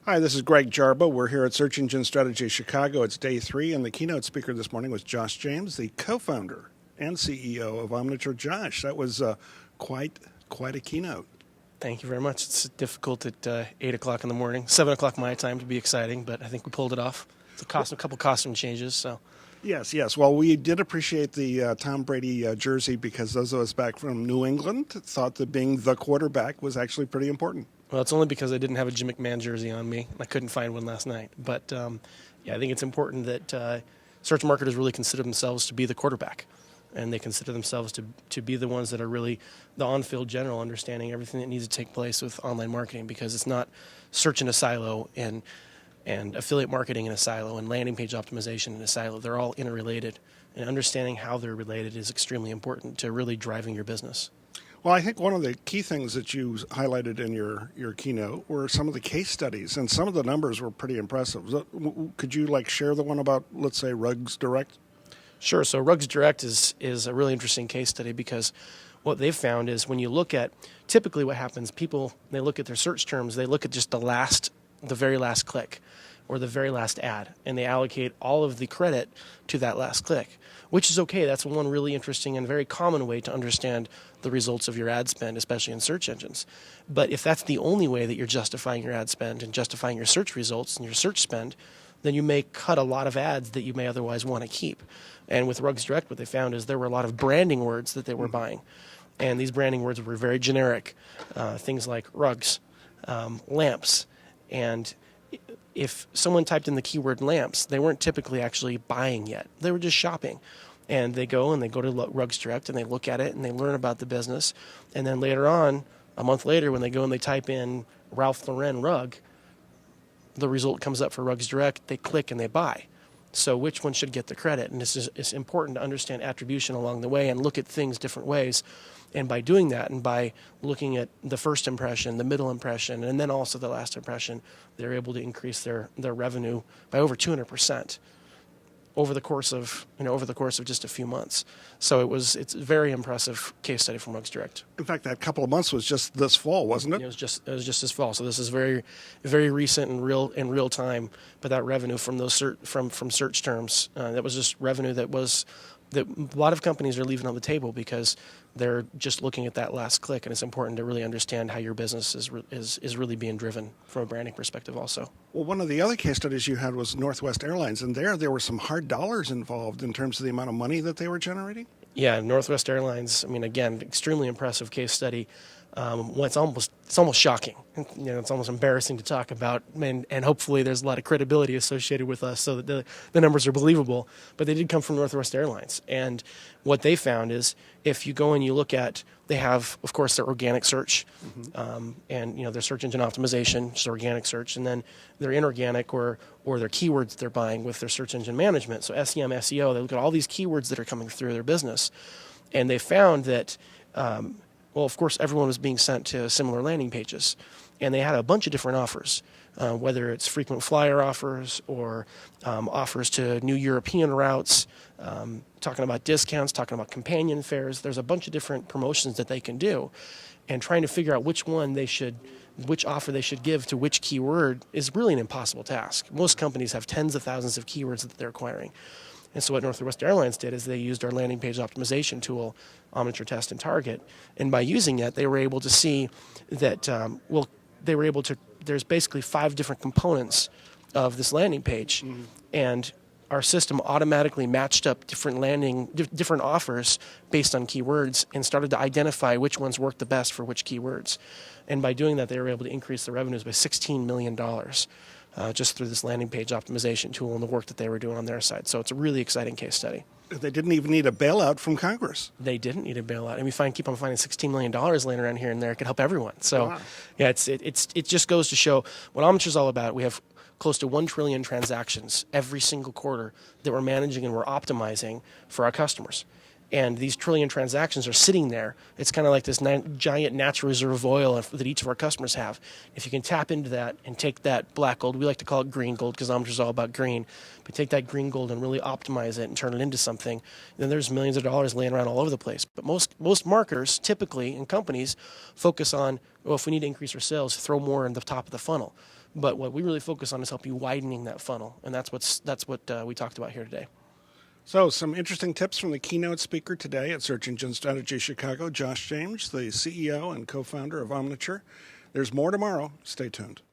Hi, this is Greg Jarboe. We're here at Search Engine Strategy Chicago. It's day 3, and the keynote speaker this morning was Josh James, the co-founder and CEO of Omniture. Josh, that was quite a keynote. Thank you very much. It's difficult at 8 o'clock in the morning, 7 o'clock my time to be exciting, but I think we pulled it off. It's a couple costume changes, so. Yes. Well, we did appreciate the Tom Brady jersey because those of us back from New England thought that being the quarterback was actually pretty important. Well, it's only because I didn't have a Jim McMahon jersey on me. I couldn't find one last night. But, I think it's important that search marketers really consider themselves to be the quarterback. And they consider themselves to be the ones that are really the on-field general, understanding everything that needs to take place with online marketing, because it's not search in a silo and affiliate marketing in a silo and landing page optimization in a silo. They're all interrelated. And understanding how they're related is extremely important to really driving your business. Well, I think one of the key things that you highlighted in your keynote were some of the case studies, and some of the numbers were pretty impressive. Could you share the one about, let's say, Rugs Direct? Sure. So Rugs Direct is a really interesting case study because what they've found is when you look at, typically what happens, people, they look at their search terms, they look at just the very last click or the very last ad, and they allocate all of the credit to that last click, which is okay. That's one really interesting and very common way to understand the results of your ad spend, especially in search engines. But if that's the only way that you're justifying your ad spend and justifying your search results and your search spend, then you may cut a lot of ads that you may otherwise want to keep. And with Rugs Direct, what they found is there were a lot of branding words that they were buying. And these branding words were very generic, things like rugs, lamps. And if someone typed in the keyword lamps, they weren't typically actually buying yet. They were just shopping. And they go to Rugs Direct and they look at it and they learn about the business. And then later on, a month later, when they go and they type in Ralph Lauren rug, the result comes up for Rugs Direct. They click and they buy. So which one should get the credit? And it's important to understand attribution along the way and look at things different ways. And by doing that and by looking at the first impression, the middle impression, and then also the last impression, they're able to increase their revenue by over 200% over the course of just a few months. So it's a very impressive case study from Rugs Direct. In fact, that couple of months was just this fall, wasn't it? It was just this fall. So this is very, very recent and real time. But that revenue from those from search terms, that was just revenue that a lot of companies are leaving on the table because they're just looking at that last click, and it's important to really understand how your business is really being driven from a branding perspective also. Well, one of the other case studies you had was NorthWest Airlines, and there were some hard dollars involved in terms of the amount of money that they were generating? Yeah, NorthWest Airlines, again, extremely impressive case study. It's almost shocking. It's almost embarrassing to talk about, and hopefully there's a lot of credibility associated with us so that the numbers are believable. But they did come from NorthWest Airlines, and what they found is if you go and you look at, they have, of course, their organic search, and their search engine optimization, just organic search, and then their inorganic or their keywords they're buying with their search engine management. So SEM, SEO, they look at all these keywords that are coming through their business, and they found that. Well, of course, everyone was being sent to similar landing pages, and they had a bunch of different offers, whether it's frequent flyer offers or offers to new European routes, talking about discounts, talking about companion fares. There's a bunch of different promotions that they can do, and trying to figure out which offer they should give to which keyword is really an impossible task. Most companies have tens of thousands of keywords that they're acquiring. And so what NorthWest Airlines did is they used our landing page optimization tool, Omniture Test and Target. And by using it, they were able to see that, there's basically 5 different components of this landing page. Mm-hmm. And our system automatically matched up different offers based on keywords and started to identify which ones worked the best for which keywords. And by doing that, they were able to increase the revenues by $16 million. Just through this landing page optimization tool and the work that they were doing on their side. So it's a really exciting case study. They didn't even need a bailout from Congress. They didn't need a bailout. And we keep on finding $16 million laying around here and there. It could help everyone. So, wow. Yeah, it just goes to show what Omniture is all about. We have close to 1 trillion transactions every single quarter that we're managing and we're optimizing for our customers. And these trillion transactions are sitting there. It's kind of like this giant natural reserve of oil that each of our customers have. If you can tap into that and take that black gold, we like to call it green gold because Omniture is all about green, but take that green gold and really optimize it and turn it into something, then there's millions of dollars laying around all over the place. But most marketers typically in companies focus on, well, if we need to increase our sales, throw more in the top of the funnel. But what we really focus on is help you widening that funnel, and that's what we talked about here today. So, some interesting tips from the keynote speaker today at Search Engine Strategy Chicago, Josh James, the CEO and co-founder of Omniture. There's more tomorrow. Stay tuned.